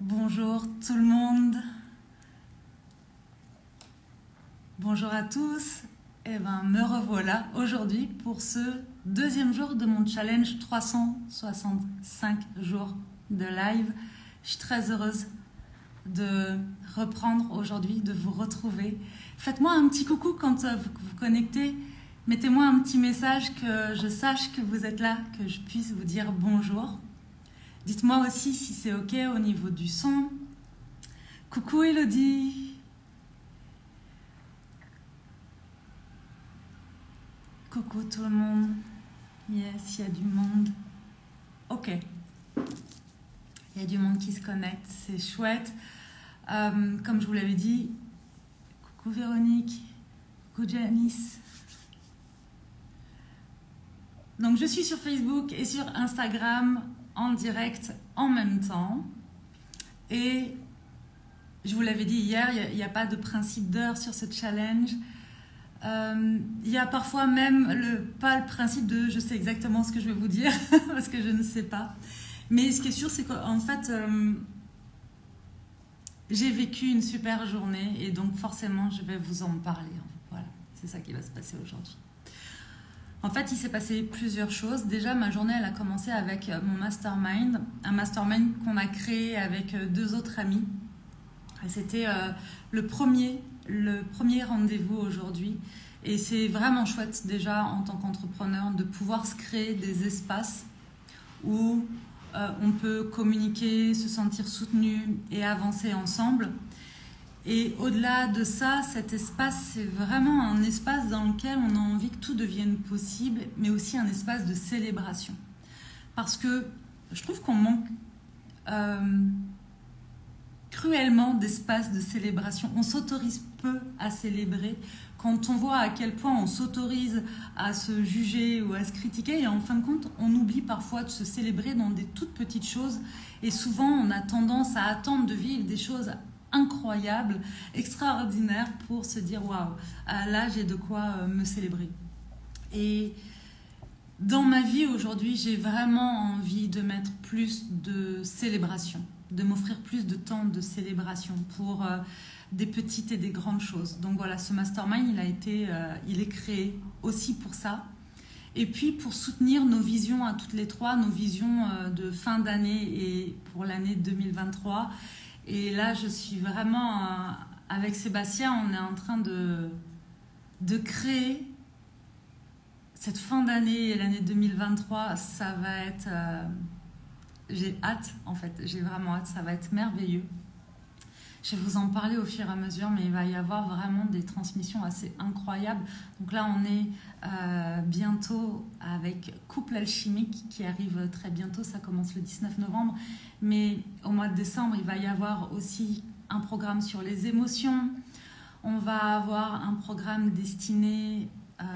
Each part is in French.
Bonjour tout le monde. Bonjour à tous. Eh ben, me revoilà aujourd'hui pour ce deuxième jour de mon challenge 365 jours de live. Je suis très heureuse de reprendre aujourd'hui, de vous retrouver. Faites-moi un petit coucou quand vous vous connectez. Mettez-moi un petit message que je sache que vous êtes là, que je puisse vous dire bonjour. Dites-moi aussi si c'est OK au niveau du son. Coucou Elodie. Coucou tout le monde. Yes, il y a du monde. OK. Il y a du monde qui se connecte, c'est chouette. Comme je vous l'avais dit, coucou Véronique, coucou Janice. Donc je suis sur Facebook et sur Instagram en direct en même temps. Et je vous l'avais dit hier, il n'y a pas de principe d'heure sur ce challenge. Il y a parfois même pas le principe de je sais exactement ce que je vais vous dire parce que je ne sais pas. Mais ce qui est sûr, c'est qu'en fait, j'ai vécu une super journée et donc forcément, je vais vous en parler. Voilà, c'est ça qui va se passer aujourd'hui. En fait, il s'est passé plusieurs choses. Déjà, ma journée, elle a commencé avec mon mastermind, un mastermind qu'on a créé avec deux autres amis. C'était le premier rendez-vous aujourd'hui. Et c'est vraiment chouette déjà en tant qu'entrepreneur de pouvoir se créer des espaces où on peut communiquer, se sentir soutenu et avancer ensemble. Et au-delà de ça, cet espace, c'est vraiment un espace dans lequel on a envie que tout devienne possible, mais aussi un espace de célébration. Parce que je trouve qu'on manque cruellement d'espace de célébration. On s'autorise peu à célébrer. Quand on voit à quel point on s'autorise à se juger ou à se critiquer, et en fin de compte, on oublie parfois de se célébrer dans des toutes petites choses. Et souvent, on a tendance à attendre de vivre des choses incroyables, extraordinaires pour se dire waouh, là j'ai de quoi me célébrer. Et dans ma vie aujourd'hui, j'ai vraiment envie de mettre plus de célébration, de m'offrir plus de temps de célébration pour des petites et des grandes choses. Donc voilà, ce mastermind, il est créé aussi pour ça. Et puis pour soutenir nos visions à toutes les trois, nos visions de fin d'année et pour l'année 2023. Et là, je suis vraiment, avec Sébastien, on est en train de créer cette fin d'année et l'année 2023. Ça va être... j'ai hâte, en fait. J'ai vraiment hâte. Ça va être merveilleux. Je vais vous en parler au fur et à mesure, mais il va y avoir vraiment des transmissions assez incroyables. Donc là, on est bientôt avec Couple Alchimique qui arrive très bientôt. Ça commence le 19 novembre. Mais au mois de décembre, il va y avoir aussi un programme sur les émotions. On va avoir un programme destiné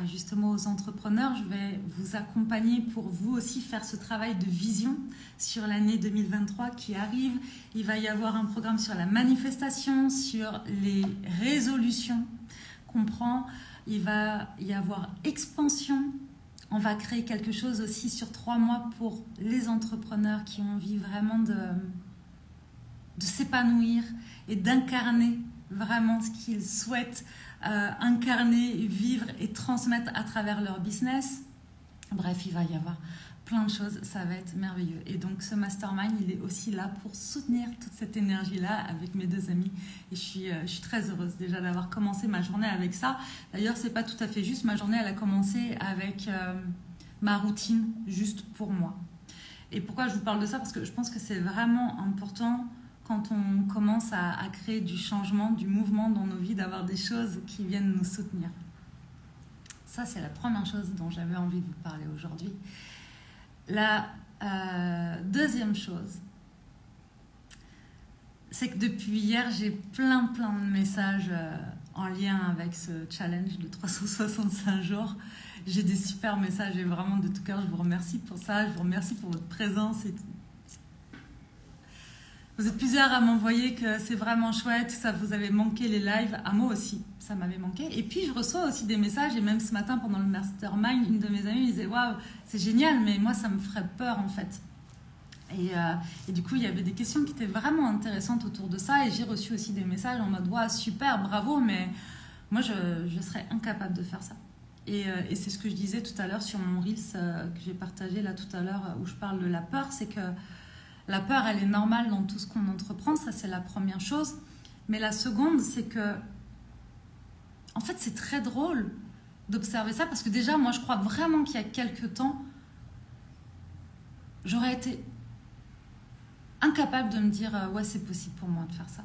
justement aux entrepreneurs. Je vais vous accompagner pour vous aussi faire ce travail de vision sur l'année 2023 qui arrive. Il va y avoir un programme sur la manifestation, sur les résolutions qu'on prend. Il va y avoir expansion. On va créer quelque chose aussi sur 3 mois pour les entrepreneurs qui ont envie vraiment de s'épanouir et d'incarner vraiment ce qu'ils souhaitent incarner, vivre et transmettre à travers leur business. Bref, il va y avoir plein de choses, ça va être merveilleux. Et donc ce mastermind, il est aussi là pour soutenir toute cette énergie-là avec mes deux amis. Et je suis très heureuse déjà d'avoir commencé ma journée avec ça. D'ailleurs, c'est pas tout à fait juste, ma journée, elle a commencé avec ma routine juste pour moi. Et pourquoi je vous parle de ça? Parce que je pense que c'est vraiment important quand on commence à créer du changement, du mouvement dans nos vies, d'avoir des choses qui viennent nous soutenir. Ça, c'est la première chose dont j'avais envie de vous parler aujourd'hui. La deuxième chose, c'est que depuis hier, j'ai plein de messages en lien avec ce challenge de 365 jours. J'ai des super messages et vraiment de tout cœur, je vous remercie pour ça. Je vous remercie pour votre présence et vous êtes plusieurs à m'envoyer que c'est vraiment chouette, ça vous avait manqué les lives. À moi aussi, ça m'avait manqué. Et puis, je reçois aussi des messages. Et même ce matin, pendant le mastermind, une de mes amies me disait « Waouh, c'est génial, mais moi, ça me ferait peur, en fait. » Et du coup, il y avait des questions qui étaient vraiment intéressantes autour de ça. Et j'ai reçu aussi des messages en mode ouais, super, bravo, mais moi, je serais incapable de faire ça. Et c'est ce que je disais tout à l'heure sur mon Reels que j'ai partagé là tout à l'heure où je parle de la peur. C'est que la peur, elle est normale dans tout ce qu'on entreprend. Ça, c'est la première chose. Mais la seconde, c'est que, en fait, c'est très drôle d'observer ça parce que déjà, moi, je crois vraiment qu'il y a quelques temps, j'aurais été incapable de me dire ouais, c'est possible pour moi de faire ça.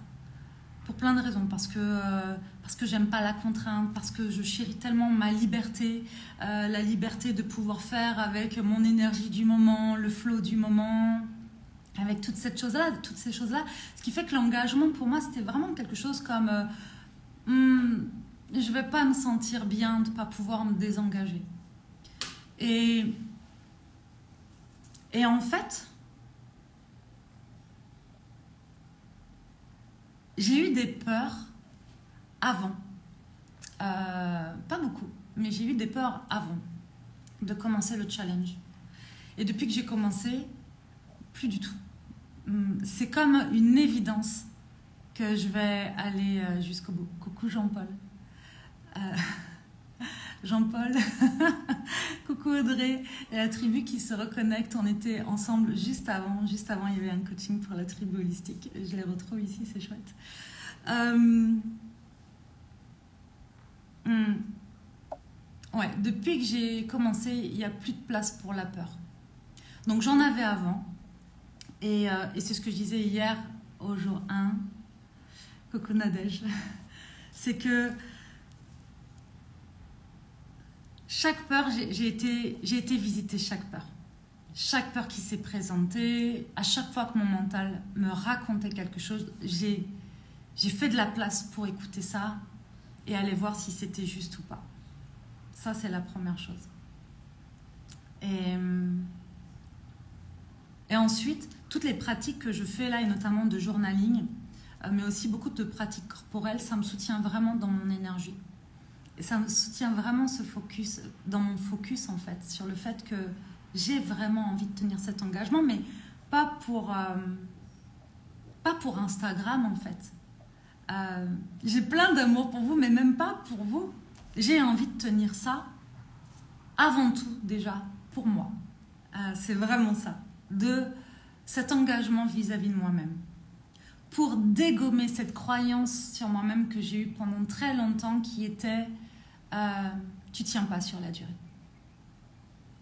Pour plein de raisons, parce que j'aime pas la contrainte, parce que je chéris tellement ma liberté, la liberté de pouvoir faire avec mon énergie du moment, le flow du moment, avec toutes ces choses-là, ce qui fait que l'engagement pour moi c'était vraiment quelque chose comme je vais pas me sentir bien de pas pouvoir me désengager. Et en fait, j'ai eu des peurs avant. Pas beaucoup, mais j'ai eu des peurs avant de commencer le challenge. Et depuis que j'ai commencé, plus du tout. C'est comme une évidence que je vais aller jusqu'au bout. Coucou Jean-Paul. Jean-Paul, coucou Audrey et la tribu qui se reconnecte. On était ensemble juste avant, il y avait un coaching pour la tribu holistique. Je les retrouve ici, c'est chouette. Ouais, depuis que j'ai commencé, il n'y a plus de place pour la peur. Donc j'en avais avant. Et c'est ce que je disais hier au jour 1. Coucou Nadège. C'est que chaque peur, j'ai été visiter chaque peur. Chaque peur qui s'est présentée, à chaque fois que mon mental me racontait quelque chose, j'ai fait de la place pour écouter ça et aller voir si c'était juste ou pas. Ça, c'est la première chose. Et ensuite, toutes les pratiques que je fais là, et notamment de journaling, mais aussi beaucoup de pratiques corporelles, ça me soutient vraiment dans mon énergie. Et ça me soutient vraiment ce focus, dans mon focus en fait, sur le fait que j'ai vraiment envie de tenir cet engagement, mais pas pour Instagram en fait. J'ai plein d'amour pour vous, mais même pas pour vous. J'ai envie de tenir ça avant tout déjà pour moi. C'est vraiment ça, de cet engagement vis-à-vis de moi-même. Pour dégommer cette croyance sur moi-même que j'ai eue pendant très longtemps qui était tu tiens pas sur la durée.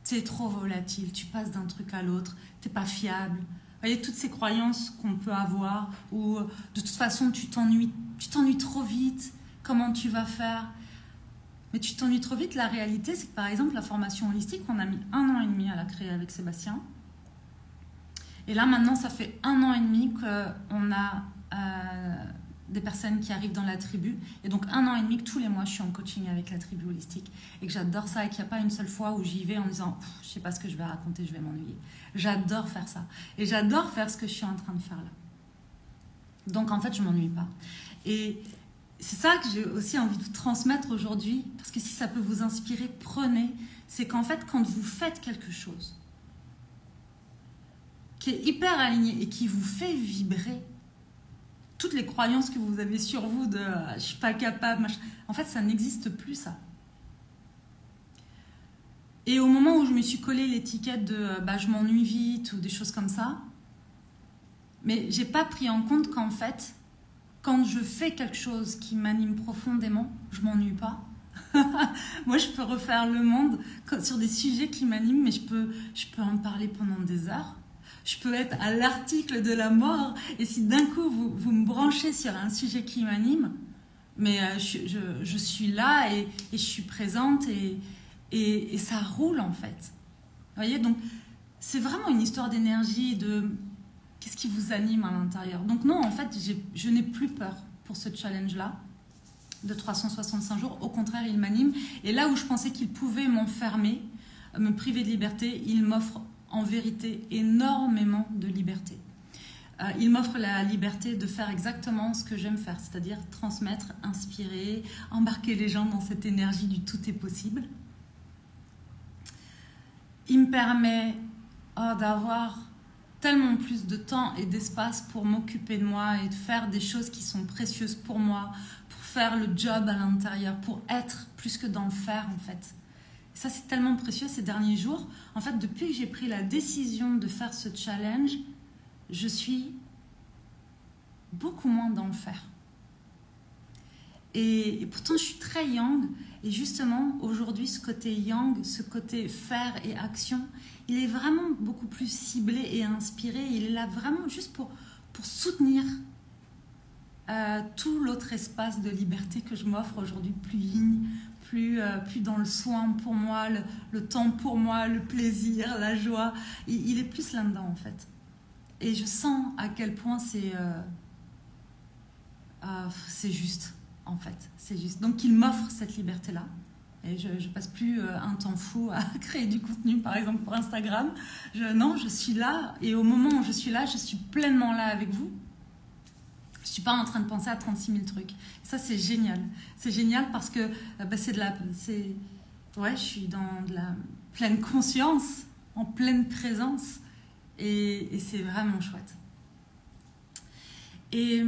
Tu es trop volatile, tu passes d'un truc à l'autre, tu n'es pas fiable. Vous voyez, toutes ces croyances qu'on peut avoir, ou de toute façon tu t'ennuies trop vite, comment tu vas faire? Mais tu t'ennuies trop vite, la réalité c'est que par exemple la formation holistique, on a mis 1 an et demi à la créer avec Sébastien. Et là maintenant ça fait 1 an et demi qu'on a des personnes qui arrivent dans la tribu. Et donc 1 an et demi que tous les mois je suis en coaching avec la tribu holistique et que j'adore ça et qu'il n'y a pas une seule fois où j'y vais en me disant je sais pas ce que je vais raconter, je vais m'ennuyer. J'adore faire ça. Et j'adore faire ce que je suis en train de faire là. Donc en fait je m'ennuie pas. Et c'est ça que j'ai aussi envie de vous transmettre aujourd'hui, parce que si ça peut vous inspirer, prenez. C'est qu'en fait quand vous faites quelque chose qui est hyper aligné et qui vous fait vibrer, toutes les croyances que vous avez sur vous de je suis pas capable, machin, en fait ça n'existe plus ça. Et au moment où je me suis collé l'étiquette de je m'ennuie vite ou des choses comme ça, mais j'ai pas pris en compte qu'en fait quand je fais quelque chose qui m'anime profondément, je m'ennuie pas. Moi je peux refaire le monde sur des sujets qui m'animent, mais je peux en parler pendant des heures. Je peux être à l'article de la mort et si d'un coup vous me branchez sur un sujet qui m'anime, mais je suis là et je suis présente et ça roule en fait. Vous voyez, donc c'est vraiment une histoire d'énergie, de qu'est-ce qui vous anime à l'intérieur. Donc non, en fait, je n'ai plus peur pour ce challenge-là de 365 jours. Au contraire, il m'anime. Et là où je pensais qu'il pouvait m'enfermer, me priver de liberté, il m'offre en vérité énormément de liberté. Il m'offre la liberté de faire exactement ce que j'aime faire, c'est-à-dire transmettre, inspirer, embarquer les gens dans cette énergie du tout est possible. Il me permet d'avoir tellement plus de temps et d'espace pour m'occuper de moi et de faire des choses qui sont précieuses pour moi, pour faire le job à l'intérieur, pour être plus que dans le faire en fait. Et ça c'est tellement précieux ces derniers jours. En fait, depuis que j'ai pris la décision de faire ce challenge, je suis beaucoup moins dans le faire. Et pourtant, je suis très yang. Et justement, aujourd'hui, ce côté yang, ce côté faire et action, il est vraiment beaucoup plus ciblé et inspiré. Il est là vraiment juste pour soutenir tout l'autre espace de liberté que je m'offre aujourd'hui, plus yin, plus dans le soin pour moi, le temps pour moi, le plaisir, la joie. Il est plus là-dedans, en fait. Et je sens à quel point c'est juste. En fait, c'est juste. Donc, il m'offre cette liberté-là. Et je passe plus un temps fou à créer du contenu, par exemple, pour Instagram. Non, je suis là. Et au moment où je suis là, je suis pleinement là avec vous. Je suis pas en train de penser à 36 000 trucs. Et ça, c'est génial. C'est génial parce que je suis dans de la pleine conscience, en pleine présence. Et c'est vraiment chouette. Et...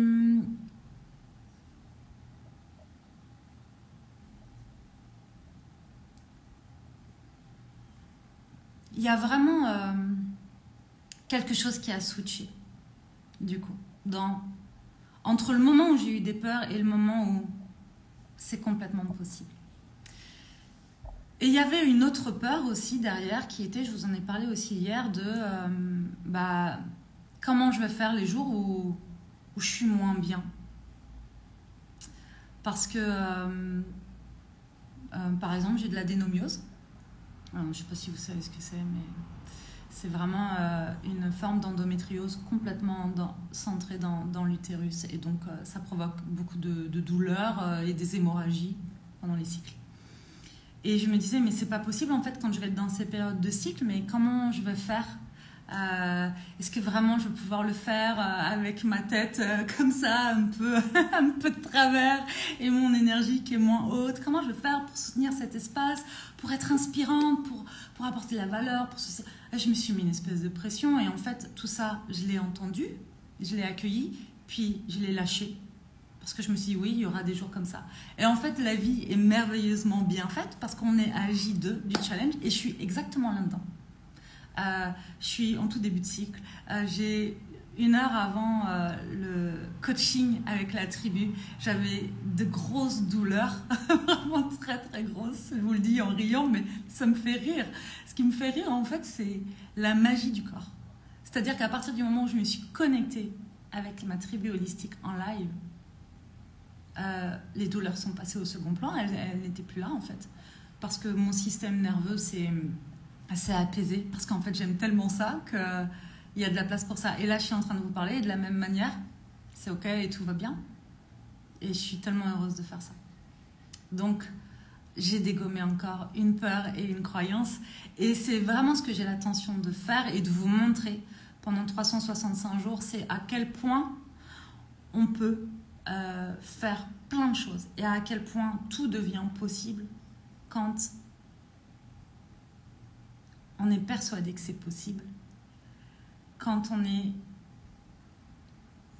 il y a vraiment quelque chose qui a switché, du coup, entre le moment où j'ai eu des peurs et le moment où c'est complètement possible. Et il y avait une autre peur aussi derrière qui était, je vous en ai parlé aussi hier, de comment je vais faire les jours où je suis moins bien. Parce que, par exemple, j'ai de l'adénomiose. Je ne sais pas si vous savez ce que c'est, mais c'est vraiment une forme d'endométriose complètement centrée dans l'utérus. Et donc, ça provoque beaucoup de douleurs et des hémorragies pendant les cycles. Et je me disais, mais c'est pas possible en fait quand je vais être dans ces périodes de cycle, mais comment je vais faire est-ce que vraiment je vais pouvoir le faire avec ma tête comme ça, un peu de travers et mon énergie qui est moins haute? Comment je vais faire pour soutenir cet espace, pour être inspirante, pour apporter la valeur Je me suis mis une espèce de pression et en fait tout ça, je l'ai entendu, je l'ai accueilli, puis je l'ai lâché. Parce que je me suis dit, oui, il y aura des jours comme ça. Et en fait, la vie est merveilleusement bien faite parce qu'on est à J2 du challenge et je suis exactement là-dedans. Je suis en tout début de cycle. J'ai 1 heure avant le coaching avec la tribu, j'avais de grosses douleurs, vraiment très très grosses. Je vous le dis en riant, mais ça me fait rire. Ce qui me fait rire, en fait, c'est la magie du corps. C'est-à-dire qu'à partir du moment où je me suis connectée avec ma tribu holistique en live, les douleurs sont passées au second plan. Elles n'étaient plus là, en fait. Parce que mon système nerveux s'est assez apaisé, parce qu'en fait j'aime tellement ça qu'il y a de la place pour ça. Et là je suis en train de vous parler et de la même manière, c'est ok et tout va bien. Et je suis tellement heureuse de faire ça. Donc j'ai dégommé encore une peur et une croyance. Et c'est vraiment ce que j'ai l'intention de faire et de vous montrer pendant 365 jours, c'est à quel point on peut faire plein de choses et à quel point tout devient possible quand on est persuadé que c'est possible, quand on est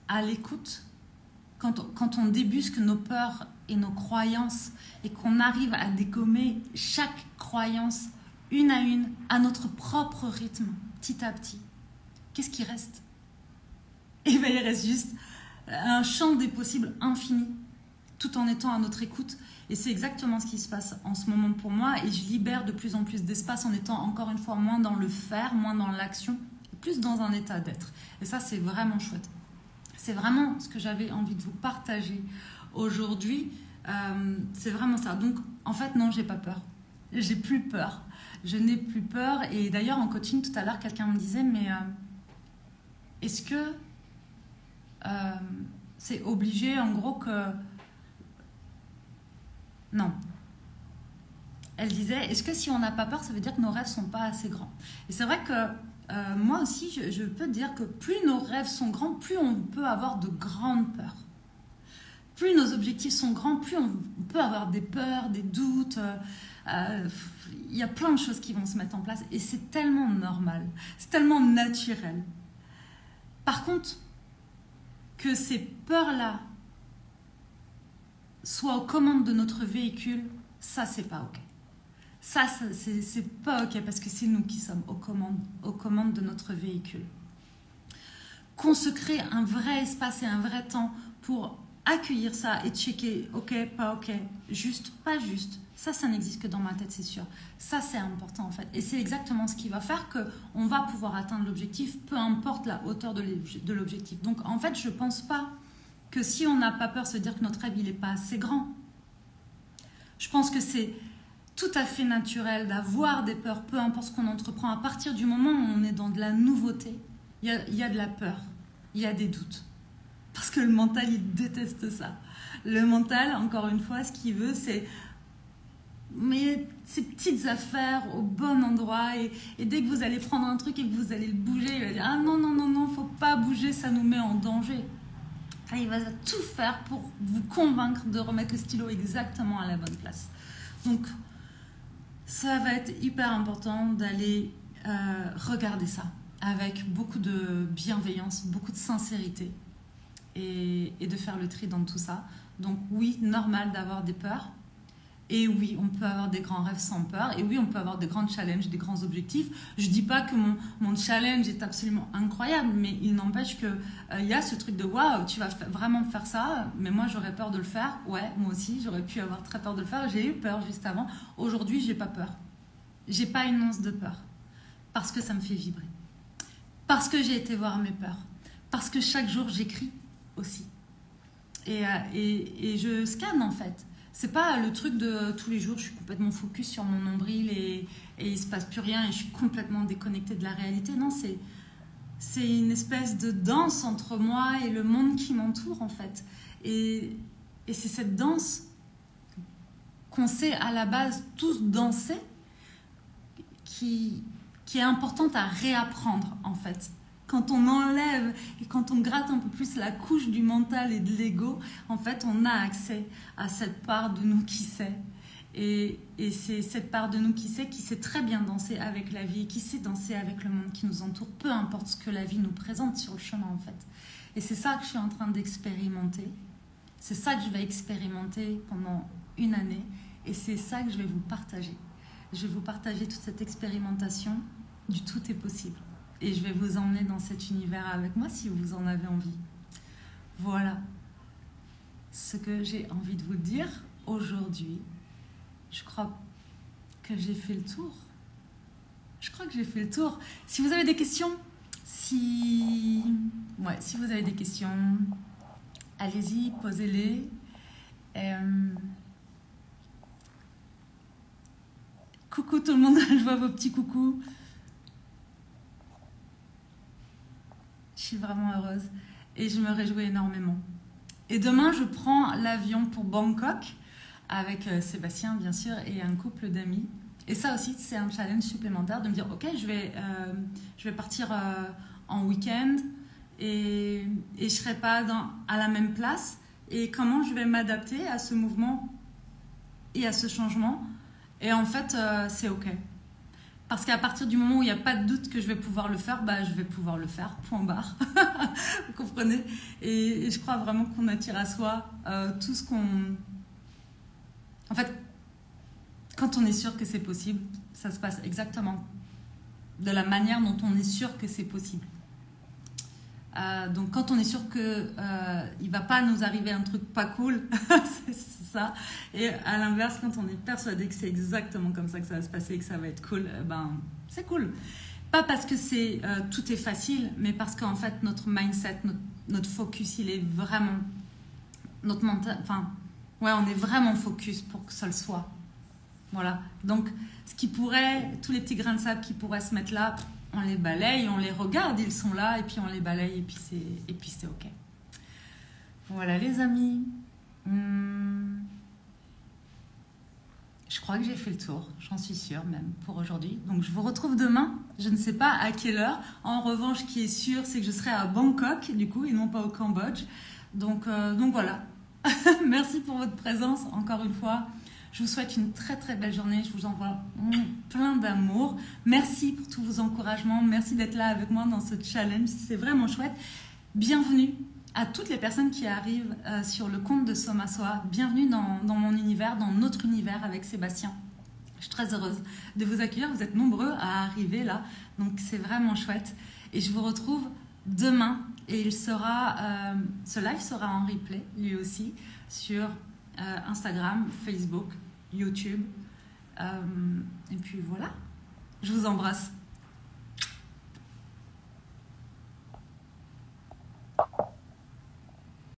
à l'écoute, quand on débusque nos peurs et nos croyances et qu'on arrive à dégommer chaque croyance une à notre propre rythme, petit à petit. Qu'est-ce qui reste? Et bien, il reste juste un champ des possibles infini, tout en étant à notre écoute. Et c'est exactement ce qui se passe en ce moment pour moi. Et je libère de plus en plus d'espace en étant encore une fois moins dans le faire, moins dans l'action, et plus dans un état d'être. Et ça, c'est vraiment chouette. C'est vraiment ce que j'avais envie de vous partager aujourd'hui. C'est vraiment ça. Donc, en fait, non, j'ai pas peur. J'ai plus peur. Je n'ai plus peur. Et d'ailleurs, en coaching, tout à l'heure, quelqu'un me disait, mais est-ce que c'est obligé, en gros, que... Non. Elle disait, est-ce que si on n'a pas peur, ça veut dire que nos rêves ne sont pas assez grands? Et c'est vrai que moi aussi, je peux dire que plus nos rêves sont grands, plus on peut avoir de grandes peurs. Plus nos objectifs sont grands, plus on peut avoir des peurs, des doutes. Il y a plein de choses qui vont se mettre en place et c'est tellement normal, c'est tellement naturel. Par contre, que ces peurs-là soient aux commandes de notre véhicule, ça, c'est pas OK. Ça, c'est pas OK parce que c'est nous qui sommes aux commandes de notre véhicule. Qu'on se crée un vrai espace et un vrai temps pour accueillir ça et checker OK, pas OK, juste, pas juste. Ça n'existe que dans ma tête, c'est sûr. Ça, c'est important en fait. Et c'est exactement ce qui va faire qu'on va pouvoir atteindre l'objectif, peu importe la hauteur de l'objectif. Donc en fait, je ne pense pas que si on n'a pas peur, se dire que notre rêve, il n'est pas assez grand. Je pense que c'est tout à fait naturel d'avoir des peurs, peu importe ce qu'on entreprend. À partir du moment où on est dans de la nouveauté, il y a de la peur, il y a des doutes. Parce que le mental, il déteste ça. Le mental, encore une fois, ce qu'il veut, c'est mais ces petites affaires au bon endroit. Et dès que vous allez prendre un truc et que vous allez le bouger, il va dire « Ah non, non, non, non, faut pas bouger, ça nous met en danger. » Et il va tout faire pour vous convaincre de remettre le stylo exactement à la bonne place. Donc, ça va être hyper important d'aller regarder ça avec beaucoup de bienveillance, beaucoup de sincérité et de faire le tri dans tout ça. Donc oui, normal d'avoir des peurs. Et oui, on peut avoir des grands rêves sans peur. Et oui, on peut avoir des grands challenges, des grands objectifs. Je ne dis pas que mon challenge est absolument incroyable, mais il n'empêche qu'il y a ce truc de « Waouh, tu vas vraiment faire ça ?» Mais moi, j'aurais peur de le faire. Ouais, moi aussi, j'aurais pu avoir très peur de le faire. J'ai eu peur juste avant. Aujourd'hui, je n'ai pas peur. Je n'ai pas une once de peur. Parce que ça me fait vibrer. Parce que j'ai été voir mes peurs. Parce que chaque jour, j'écris aussi. Et je scanne, en fait. C'est pas le truc de tous les jours, je suis complètement focus sur mon nombril et il se passe plus rien et je suis complètement déconnectée de la réalité. Non, c'est une espèce de danse entre moi et le monde qui m'entoure, en fait. Et c'est cette danse qu'on sait à la base tous danser qui est importante à réapprendre, en fait. Quand on enlève et quand on gratte un peu plus la couche du mental et de l'ego, en fait, on a accès à cette part de nous qui sait. Et c'est cette part de nous qui sait très bien danser avec la vie, qui sait danser avec le monde qui nous entoure, peu importe ce que la vie nous présente sur le chemin, en fait. Et c'est ça que je suis en train d'expérimenter. C'est ça que je vais expérimenter pendant une année. Et c'est ça que je vais vous partager. Je vais vous partager toute cette expérimentation du tout est possible. Et je vais vous emmener dans cet univers avec moi si vous en avez envie. Voilà ce que j'ai envie de vous dire aujourd'hui. Je crois que j'ai fait le tour. Si vous avez des questions, si vous avez des questions, allez-y, posez-les. Coucou tout le monde, je vois vos petits coucous. Je suis vraiment heureuse et je me réjouis énormément. Et demain, je prends l'avion pour Bangkok avec Sébastien, bien sûr, et un couple d'amis. Et ça aussi, c'est un challenge supplémentaire de me dire, ok, je vais partir en week-end et je ne serai pas à la même place. Et comment je vais m'adapter à ce mouvement et à ce changement. Et en fait, c'est ok. Parce qu'à partir du moment où il n'y a pas de doute que je vais pouvoir le faire, je vais pouvoir le faire, point barre. Vous comprenez ? Et je crois vraiment qu'on attire à soi tout ce qu'on... En fait, quand on est sûr que c'est possible, ça se passe exactement de la manière dont on est sûr que c'est possible. Donc quand on est sûr qu'il ne va pas nous arriver un truc pas cool, c'est ça. Et à l'inverse, quand on est persuadé que c'est exactement comme ça que ça va se passer et que ça va être cool, c'est cool. Pas parce que tout est facile, mais parce qu'en fait notre mindset, notre focus, il est vraiment... Notre mental, on est vraiment focus pour que ça le soit. Voilà. Donc tous les petits grains de sable qui pourraient se mettre là, on les balaye, on les regarde, ils sont là, et puis on les balaye, et puis c'est ok. Voilà les amis. Je crois que j'ai fait le tour, j'en suis sûre même pour aujourd'hui. Donc je vous retrouve demain, je ne sais pas à quelle heure. En revanche, ce qui est sûr, c'est que je serai à Bangkok, du coup, et non pas au Cambodge. Donc voilà. Merci pour votre présence, encore une fois. Je vous souhaite une très très belle journée. Je vous envoie plein d'amour. Merci pour tous vos encouragements. Merci d'être là avec moi dans ce challenge. C'est vraiment chouette. Bienvenue à toutes les personnes qui arrivent sur le compte de Soma Soa. Bienvenue dans mon univers, dans notre univers avec Sébastien. Je suis très heureuse de vous accueillir. Vous êtes nombreux à arriver là. Donc c'est vraiment chouette. Et je vous retrouve demain. Et ce live sera en replay, lui aussi, sur Instagram, Facebook, YouTube. Et puis voilà, je vous embrasse.